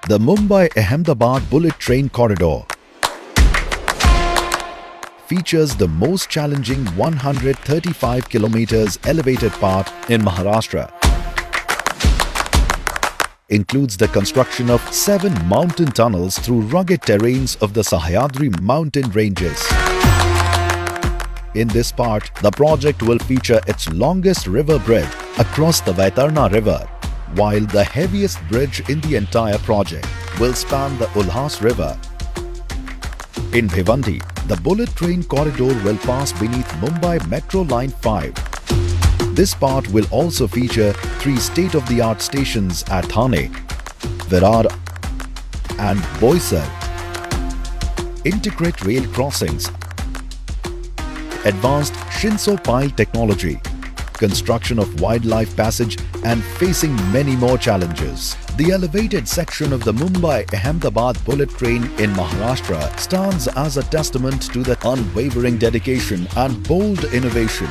The Mumbai-Ahmedabad bullet train corridor features the most challenging 135 kilometers elevated part in Maharashtra. Includes the construction of 7 mountain tunnels through rugged terrains of the Sahyadri mountain ranges. In this part, the project will feature its longest river bridge across the Vaitarna river, while the heaviest bridge in the entire project will span the Ulhas river. In Bhiwandi, the bullet train corridor will pass beneath Mumbai Metro Line 5. This part will also feature 3 state-of-the-art stations at Thane, Virar and Boisar. Integrate rail crossings, advanced Shinso pile technology, construction of wildlife passage and facing many more challenges. The elevated section of the Mumbai-Ahmedabad bullet train in Maharashtra stands as a testament to the unwavering dedication and bold innovation